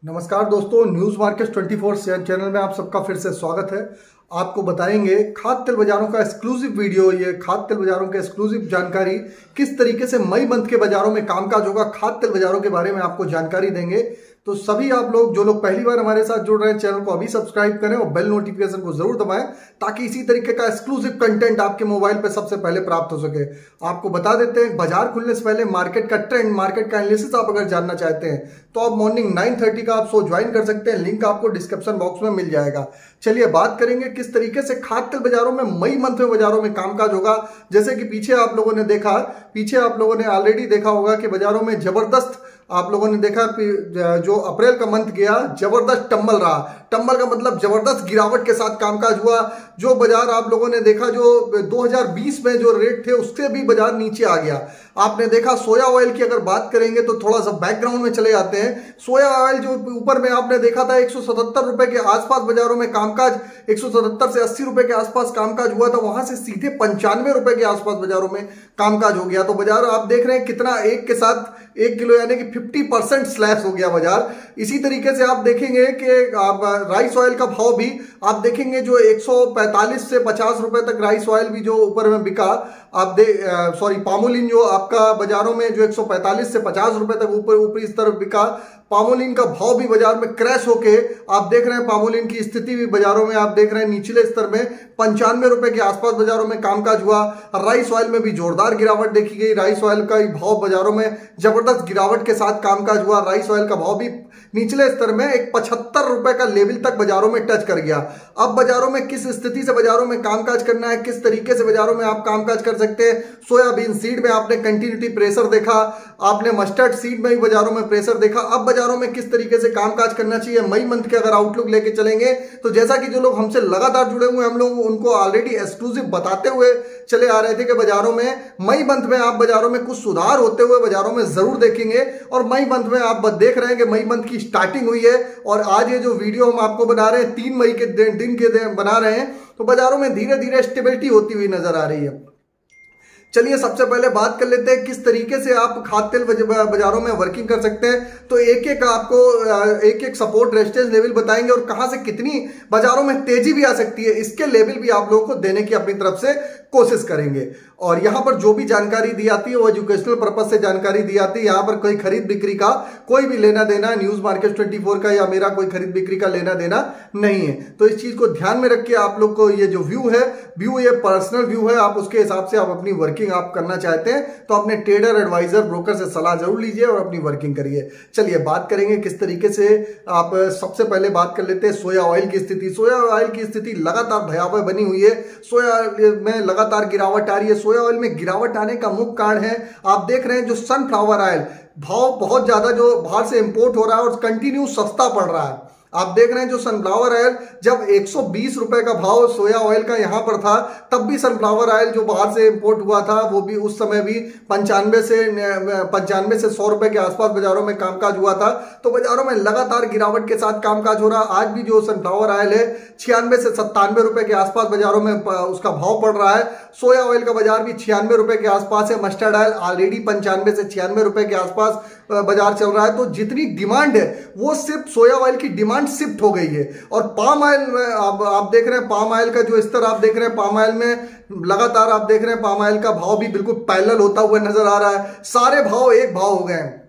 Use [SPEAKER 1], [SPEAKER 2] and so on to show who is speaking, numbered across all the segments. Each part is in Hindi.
[SPEAKER 1] नमस्कार दोस्तों, न्यूज मार्केट 24 चैनल में आप सबका फिर से स्वागत है। आपको बताएंगे खाद्य तेल बाजारों का एक्सक्लूसिव वीडियो। ये खाद्य तेल बाजारों के एक्सक्लूसिव जानकारी, किस तरीके से मई मंथ के बाजारों में कामकाज होगा, खाद्य तेल बाजारों के बारे में आपको जानकारी देंगे। तो सभी आप लोग जो लोग पहली बार हमारे साथ जुड़ रहे हैं, चैनल को अभी सब्सक्राइब करें और बेल नोटिफिकेशन को जरूर दबाएं, ताकि इसी तरीके का एक्सक्लूसिव कंटेंट आपके मोबाइल पे सबसे पहले प्राप्त हो सके। आपको बता देते हैं, बाजार खुलने से पहले मार्केट का ट्रेंड, मार्केट का एनालिसिस आप अगर जानना चाहते हैं तो आप मॉर्निंग 9:30 का आप शो ज्वाइन कर सकते हैं। लिंक आपको डिस्क्रिप्शन बॉक्स में मिल जाएगा। चलिए बात करेंगे किस तरीके से खाद्य तेल बाजारों में मई मंथ में बाजारों में कामकाज होगा। जैसे कि पीछे आप लोगों ने ऑलरेडी देखा होगा कि बाजारों में जबरदस्त आप लोगों ने देखा जो अप्रैल का मंथ गया, जबरदस्त टम्बल रहा। टम्बल का मतलब जबरदस्त गिरावट के साथ कामकाज हुआ। जो बाजार आप लोगों ने देखा, जो 2020 में जो रेट थे उससे भी बाजार नीचे आ गया। आपने देखा सोया ऑयल की अगर बात करेंगे तो थोड़ा सा बैकग्राउंड में चले जाते हैं। सोया ऑयल जो ऊपर में आपने देखा था 177 रुपए के आसपास बाजारों में कामकाज, 177 से 80 रुपए के आसपास कामकाज हुआ था। वहां से सीधे 95 रुपए के आसपास बाजारों में कामकाज हो गया। तो बाजार आप देख रहे हैं कितना एक के साथ 1 किलो यानी कि 50% स्लैश हो गया बाजार। इसी तरीके से आप देखेंगे कि राइस ऑयल का भाव भी आप देखेंगे, जो 145 से 50 रुपए तक राइस ऑयल भी जो ऊपर में बिका। आप पामोलिन जो आपका बाजारों में जो 145 से 50 रुपए तक ऊपरी स्तर बिका। पामोलिन का भाव भी बाजार में क्रैश होके आप देख रहे हैं, पामोलिन की स्थिति भी बाजारों में आप देख रहे हैं निचले स्तर में 95 रुपए के आसपास बाजारों में कामकाज हुआ। राइस ऑयल में भी जोरदार गिरावट देखी गई। राइस ऑयल का भाव बाजारों में जबरदस्त गिरावट के साथ कामकाज हुआ। राइस ऑयल का भाव भी निचले स्तर में एक 75 रुपए का लेवल तक बाजारों में टच कर गया। अब बाजारों में किस स्थिति से बाजारों में कामकाज करना है, किस तरीके से बाजारों में आप कामकाज कर सकते हैं। सोयाबीन सीड में आपने कंटिन्यूटी प्रेशर देखा, आपने मस्टर्ड सीड में भी बाजारों में प्रेशर देखा। अब बाजारों में किस तरीके से कामकाज करना चाहिए, मई मंथ के अगर आउटलुक लेके चलेंगे तो जैसा कि जो लोग हमसे लगातार जुड़े हुए हम लोग उनको ऑलरेडी एक्सक्लूसिव बताते हुए चले आ रहे थे कि बाजारों में मई मंथ में आप बाजारों में कुछ सुधार होते हुए बाजारों में जरूर देखेंगे। और मई मंथ में आप देख रहे हैं कि मई मंथ की स्टार्टिंग हुई है। और आज ये जो वीडियो हम आपको बना रहे हैं 3 मई के दिन बना रहे हैं, तो बाजारों में धीरे धीरे स्टेबिलिटी होती हुई नजर आ रही है। चलिए सबसे पहले बात कर लेते हैं किस तरीके से आप खाद्य तेल बाजारों में वर्किंग कर सकते हैं। तो एक एक सपोर्ट रेजिस्टेंस लेवल बताएंगे और कहां से कितनी बाजारों में तेजी भी आ सकती है, इसके लेवल भी आप लोगों को देने की अपनी तरफ से कोशिश करेंगे। और यहां पर जो भी जानकारी दी जाती है वो एजुकेशनल पर्पज से जानकारी दी जाती है। यहां पर कोई खरीद बिक्री का कोई भी लेना देना न्यूज मार्केट 24 का या मेरा कोई खरीद बिक्री का लेना देना नहीं है। तो इस चीज को ध्यान में रख के आप लोग को ये जो व्यू ये पर्सनल व्यू है। आप उसके हिसाब से आप अपनी वर्किंग आप करना चाहते हैं तो अपने ट्रेडर, एडवाइजर, ब्रोकर से सलाह जरूर लीजिए और अपनी वर्किंग करिए। चलिए बात करेंगे किस तरीके से आप सबसे पहले बात कर लेते हैं सोया ऑयल की स्थिति। सोया ऑयल की स्थिति लगातार भयावह बनी हुई है। सोया में लगातार गिरावट आ रही है। सोया ऑयल में गिरावट आने का मुख्य कारण है, आप देख रहे हैं जो सनफ्लावर ऑयल भाव बहुत ज्यादा जो बाहर से इंपोर्ट हो रहा है और कंटिन्यू सस्ता पड़ रहा है। आप देख रहे हैं जो सनफ्लावर ऑयल जब 120 रुपए का भाव सोया ऑयल का यहां पर था, तब भी सनफ्लावर ऑयल जो बाहर से इंपोर्ट हुआ था वो भी उस समय भी 95 से 100 रुपए के आसपास बाजारों में कामकाज हुआ था। तो बाजारों में लगातार गिरावट के साथ कामकाज हो रहा। आज भी जो सनफ्लावर ऑयल है 96 से 97 रुपए के आसपास बाजारों में उसका भाव पड़ रहा है। सोया ऑयल का बाजार भी 96 रुपए के आसपास है। मस्टर्ड ऑयल ऑलरेडी 95 से 96 रुपए के आसपास बाजार चल रहा है। तो जितनी डिमांड है वो सिर्फ सोया ऑयल की डिमांड शिफ्ट हो गई है। और पाम ऑयल में आप देख रहे हैं, पाम ऑयल का जो स्तर आप देख रहे हैं, पाम ऑयल में लगातार आप देख रहे हैं पाम ऑयल का भाव भी बिल्कुल पैरेलल होता हुआ नजर आ रहा है। सारे भाव एक भाव हो गए हैं।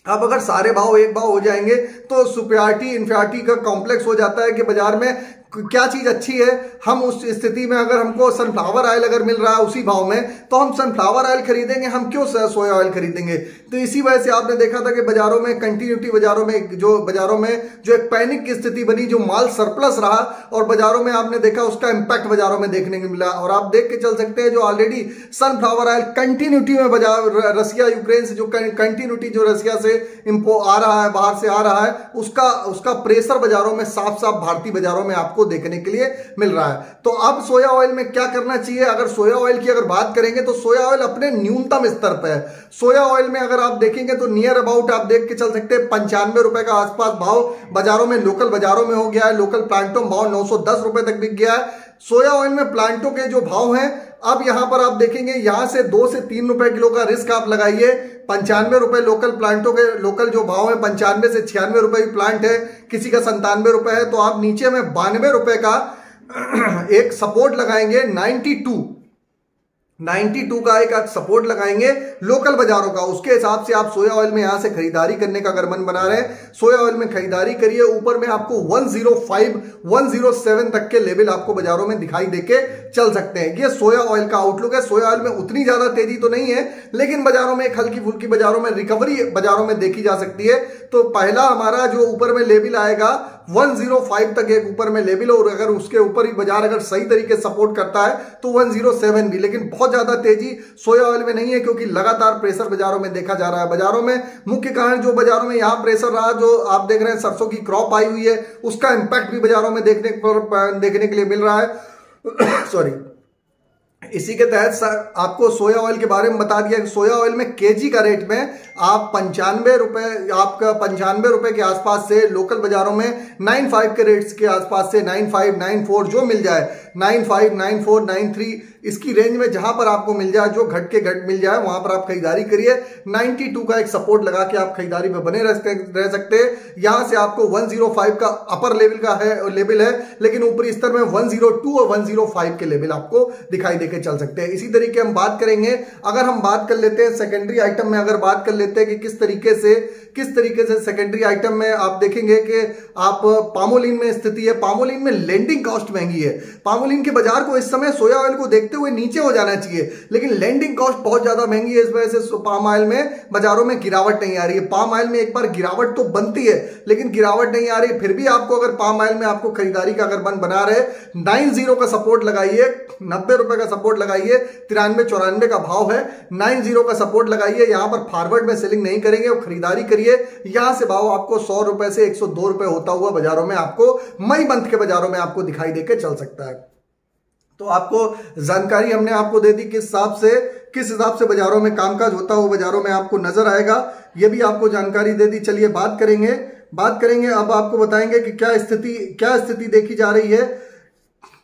[SPEAKER 1] अब अगर सारे भाव एक भाव हो जाएंगे तो सुपीरियरिटी इंफीरियरिटी का कॉम्प्लेक्स हो जाता है कि बाजार में क्या चीज अच्छी है। हम उस स्थिति में अगर हमको सनफ्लावर ऑयल अगर मिल रहा है उसी भाव में तो हम सनफ्लावर ऑयल खरीदेंगे, हम क्यों सोया ऑयल खरीदेंगे। तो इसी वजह से आपने देखा था कि बाजारों में कंटिन्यूटी बाजारों में जो एक पैनिक की स्थिति बनी, जो माल सरप्लस रहा और बाजारों में आपने देखा उसका इंपैक्ट बाजारों में देखने को मिला। और आप देख के चल सकते हैं जो ऑलरेडी सनफ्लावर ऑयल कंटिन्यूटी में बाजार रसिया यूक्रेन से जो कंटिन्यूटी जो रसिया से आ रहा है, बाहर से आ रहा है, उसका प्रेशर बाजारों में साफ साफ भारतीय बाजारों में आपको देखने के लिए मिल रहा है। तो अब सोया ऑयल में क्या करना चाहिए। अगर सोया ऑयल की अगर बात करेंगे तो सोया ऑयल अपने न्यूनतम स्तर पर है। सोया ऑयल में अगर आप देखेंगे तो नियर अबाउट आप देख के चल सकते हैं 95 रुपए का आसपास भाव बाजारों में, लोकल बाजारों में हो गया है। लोकल प्लांटों भाव 910 रुपए तक बिक गया है। सोया ऑयल में प्लांटों के जो भाव हैं, अब यहां पर आप देखेंगे यहां से 2 से 3 रुपए किलो का रिस्क आप लगाइए। 95 रुपए लोकल प्लांटों के लोकल जो भाव है 95 से 96 रुपए की प्लांट है, किसी का 97 रुपए है, तो आप नीचे में 92 रुपए का एक सपोर्ट लगाएंगे। 92 का एक सपोर्ट लगाएंगे लोकल बाजारों का। उसके हिसाब से आप सोया ऑयल में यहां से खरीदारी करने का अगर मन बना रहे हैं, सोया ऑयल में खरीदारी करिए। ऊपर में आपको 105 107 तक के लेवल आपको बाजारों में दिखाई देके चल सकते हैं। ये सोया ऑयल का आउटलुक है। सोया ऑयल में उतनी ज्यादा तेजी तो नहीं है, लेकिन बाजारों में एक हल्की फुल्की बाजारों में रिकवरी बाजारों में देखी जा सकती है। तो पहला हमारा जो ऊपर में लेवल आएगा 105 तक एक ऊपर में लेवल, और अगर उसके ऊपर ही बाजार अगर सही तरीके से सपोर्ट करता है तो 107 भी, लेकिन बहुत ज्यादा तेजी सोया ऑयल में नहीं है, क्योंकि लगातार प्रेशर बाजारों में देखा जा रहा है। बाजारों में मुख्य कारण जो बाजारों में यहां प्रेशर रहा, जो आप देख रहे हैं सरसों की क्रॉप आई हुई है, उसका इंपैक्ट भी बाजारों में देखने के लिए मिल रहा है। सॉरी। इसी के तहत आपको सोया ऑयल के बारे में बता दिया कि सोया ऑयल में केजी का रेट में आप 95 रुपए, आपका 95 रुपए के आसपास से लोकल बाजारों में 95 के रेट्स के आसपास से 95 94 जो मिल जाए, 95 94 93 इसकी रेंज में जहां पर आपको मिल जाए, जो घट के घट मिल जाए वहां पर आप खरीदारी करिए। 92 का एक सपोर्ट लगा के आप खरीदारी में बने रह सकते हैं। यहां से आपको 105 का अपर लेवल का है लेवल है, लेकिन ऊपरी स्तर में 102 और 105 के लेवल आपको दिखाई देके चल सकते हैं। इसी तरीके हम बात करेंगे, अगर हम बात कर लेते हैं सेकेंडरी आइटम में, अगर बात कर लेते हैं कि किस तरीके से सेकेंडरी आइटम में आप देखेंगे कि आप पामोलिन में स्थिति है। पामोलिन में लैंडिंग कॉस्ट महंगी है। पामोलिन के बाजार को इस समय सोया ऑयल को देखते हुए नीचे हो जाना चाहिए, लेकिन लैंडिंग कॉस्ट बहुत ज्यादा महंगी है। इस वजह से पाम ऑयल में बाजारों में गिरावट नहीं आ रही है। पाम ऑयल में एक बार गिरावट तो बनती है, लेकिन गिरावट नहीं आ रही। फिर भी आपको अगर पाम ऑयल में आपको खरीदारी का अगर मन बना रहे, 90 का सपोर्ट लगाइए, 90 रुपए का सपोर्ट लगाइए। 93 94 का भाव है, 90 का सपोर्ट लगाइए। यहां पर फॉरवर्ड में सेलिंग नहीं करेंगे और खरीदारी करिए। यहां से भाव आपको 100 रुपए से 102 रुपए होता हुआ बाजारों में आपको मई मंथ के बाजारों में आपको दिखाई देके चल सकता है। तो आपको जानकारी हमने आपको दे दी किस हिसाब से बाजारों में कामकाज होता हो, बाजारों में आपको नजर आएगा। ये भी आपको जानकारी दे दी। चलिए बात करेंगे अब आपको बताएंगे कि क्या स्थिति देखी जा रही है,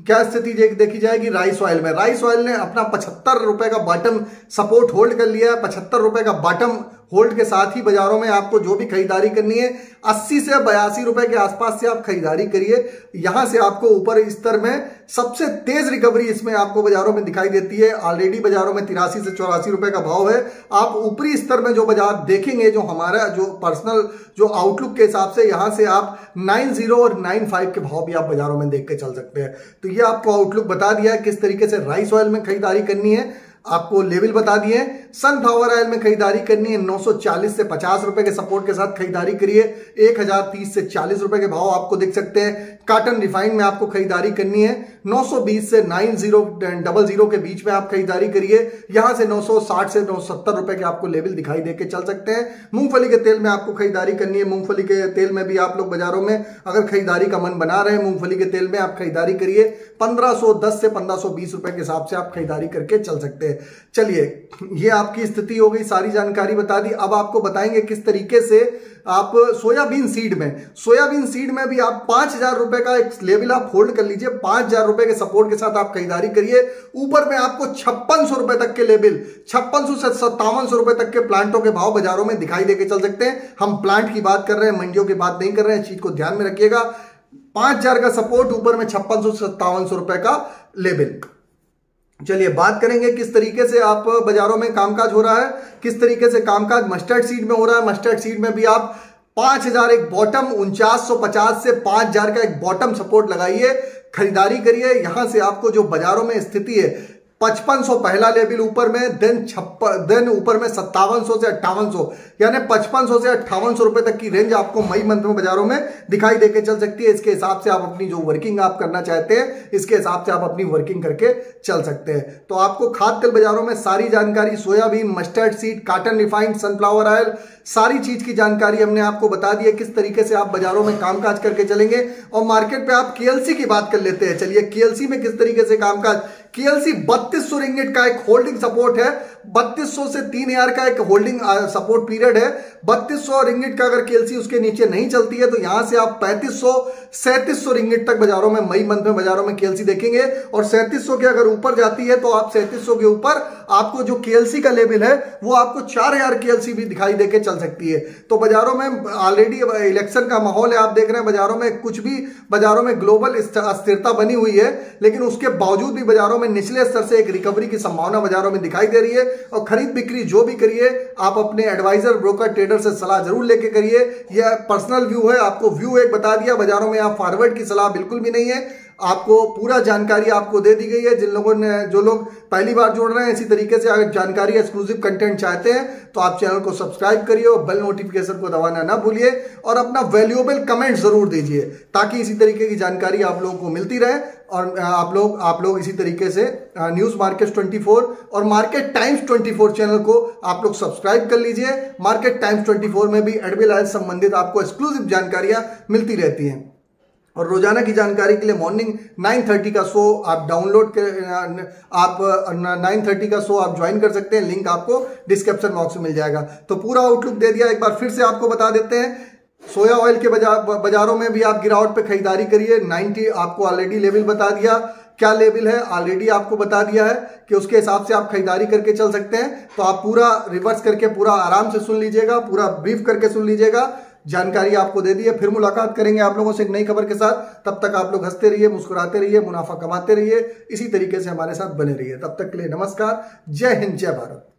[SPEAKER 1] क्या स्थिति देखी जाएगी राइस ऑयल में। राइस ऑयल ने अपना 75 रुपए का बॉटम सपोर्ट होल्ड कर लिया है। 75 रुपए का बॉटम होल्ड के साथ ही बाजारों में आपको जो भी खरीदारी करनी है 80 से 82 रुपए के आसपास से आप खरीदारी करिए। यहां से आपको ऊपर स्तर में सबसे तेज रिकवरी इसमें आपको बाजारों में दिखाई देती है। ऑलरेडी बाजारों में 83 से 84 रुपए का भाव है। आप ऊपरी स्तर में जो बाजार देखेंगे, जो हमारा जो पर्सनल जो आउटलुक के हिसाब से, यहां से आप 90 और 95 के भाव भी आप बाजारों में देख के चल सकते हैं। तो ये आपको आउटलुक बता दिया है किस तरीके से राइस ऑयल में खरीदारी करनी है, आपको लेवल बता दिए। सनफ्लावर ऑयल में खरीदारी करनी है 940 से 50 रुपए के सपोर्ट के साथ खरीदारी करिए। 1030 से 40 रुपए के भाव आपको दिख सकते हैं। कॉटन रिफाइंड में आपको खरीदारी करनी है 920 से 9000 के बीच में आप खरीदारी करिए। यहां से 960 से 970 रुपए के आपको लेवल दिखाई देके चल सकते हैं। मूंगफली के तेल में आपको खरीदारी करनी है। मूंगफली के तेल में भी आप लोग बाजारों में अगर खरीदारी का मन बना रहे हैं, मूंगफली के तेल में आप खरीदारी करिए। 1510 से 1520 रुपए के हिसाब से आप खरीदारी करके चल सकते हैं। चलिए, ये आपकी स्थिति हो गई, सारी जानकारी बता दी। अब आपको बताएंगे किस तरीके से आप सोयाबीन सीड में भी आप 5000 रुपए का एक लेवल आप होल्ड कर लीजिए। 5000 रुपए के सपोर्ट के साथ आप खरीदारी करिए। ऊपर में आपको 5600 रुपए तक के लेवल, 5600 से 5700 रुपए तक के प्लांटों के भाव बाजारों में दिखाई देके चल सकते हैं। हम प्लांट की बात कर रहे हैं, मंडियों की बात नहीं कर रहे हैं। चीज को ध्यान में रखिएगा। 5000 का सपोर्ट, ऊपर में 5600 से 5700 रुपए का लेवल। चलिए बात करेंगे किस तरीके से आप बाजारों में कामकाज हो रहा है, किस तरीके से कामकाज मस्टर्ड सीड में हो रहा है। मस्टर्ड सीड में भी आप 5000 एक बॉटम, 4950 से 5000 का एक बॉटम सपोर्ट लगाइए, खरीदारी करिए। यहां से आपको जो बाजारों में स्थिति है 5500 पहला लेवल ऊपर में, देन ऊपर में 5700 से 5800, यानी 5500 से 5800 रुपए तक की रेंज आपको मई मंथ में बाजारों में दिखाई देके चल सकती है। इसके हिसाब से आप अपनी जो वर्किंग आप करना चाहते हैं, इसके हिसाब से आप अपनी वर्किंग करके चल सकते हैं। तो आपको खाद्य तेल बाजारों में सारी जानकारी, soybean, mustard seed, cotton refined, sunflower oil, सारी चीज की जानकारी हमने आपको बता दी है किस तरीके से आप बाजारों में कामकाज करके चलेंगे। और मार्केट पे आप केएलसी की बात कर लेते हैं। चलिए, केएलसी में किस तरीके से कामकाज। केएलसी 3200 रिंगिट का एक होल्डिंग सपोर्ट है। 3200 से 3000 का एक होल्डिंग सपोर्ट पीरियड है। 3200 रिंगिट का अगर केएलसी उसके नीचे नहीं चलती है तो यहां से आप 3500 3700 रिंगिट तक बाजारों में मई मंथ में बाजारों में केएलसी देखेंगे। और 3700 के अगर ऊपर जाती है तो आप 3700 के ऊपर आपको जो केएलसी का लेवल है वो आपको 4000 केएलसी भी दिखाई देके चल सकती है। तो बाजारों में ऑलरेडी इलेक्शन का माहौल है, आप देख रहे हैं बाजारों में कुछ भी बाजारों में ग्लोबल अस्थिरता बनी हुई है, लेकिन उसके बावजूद भी बाजारों में निचले स्तर से एक रिकवरी की संभावना बाजारों में दिखाई दे रही है। और खरीद बिक्री जो भी करिए आप अपने एडवाइजर ब्रोकर ट्रेडर से सलाह जरूर लेके करिए। यह पर्सनल व्यू है, आपको व्यू एक बता दिया, बाजारों में आप फॉरवर्ड की सलाह बिल्कुल भी नहीं है। आपको पूरा जानकारी आपको दे दी गई है। जिन लोगों ने जो लोग पहली बार जुड़ रहे हैं इसी तरीके से अगर जानकारी एक्सक्लूसिव कंटेंट चाहते हैं तो आप चैनल को सब्सक्राइब करिए और बेल नोटिफिकेशन को दबाना ना भूलिए और अपना वैल्यूएबल कमेंट जरूर दीजिए ताकि इसी तरीके की जानकारी आप लोगों को मिलती रहे। और आप लोग इसी तरीके से न्यूज मार्केट 24 और मार्केट टाइम्स 24 चैनल को आप लोग सब्सक्राइब कर लीजिए। मार्केट टाइम्स 24 में भी एडविलाइज संबंधित आपको एक्सक्लूसिव जानकारियां मिलती रहती हैं। और रोजाना की जानकारी के लिए मॉर्निंग 9:30 का शो आप डाउनलोड कर आप 9:30 का शो आप ज्वाइन कर सकते हैं। लिंक आपको डिस्क्रिप्शन बॉक्स में मिल जाएगा। तो पूरा आउटलुक दे दिया, एक बार फिर से आपको बता देते हैं। सोया ऑयल के बाजारों में भी आप गिरावट पे खरीदारी करिए। 90 आपको ऑलरेडी लेवल बता दिया, क्या लेवल है ऑलरेडी आपको बता दिया है कि उसके हिसाब से आप खरीदारी करके चल सकते हैं। तो आप पूरा रिवर्स करके पूरा आराम से सुन लीजिएगा, पूरा ब्रीफ करके सुन लीजिएगा। जानकारी आपको दे दी है। फिर मुलाकात करेंगे आप लोगों से एक नई खबर के साथ। तब तक आप लोग हंसते रहिए, मुस्कुराते रहिए, मुनाफा कमाते रहिए, इसी तरीके से हमारे साथ बने रहिए। तब तक के लिए नमस्कार, जय हिंद, जय भारत।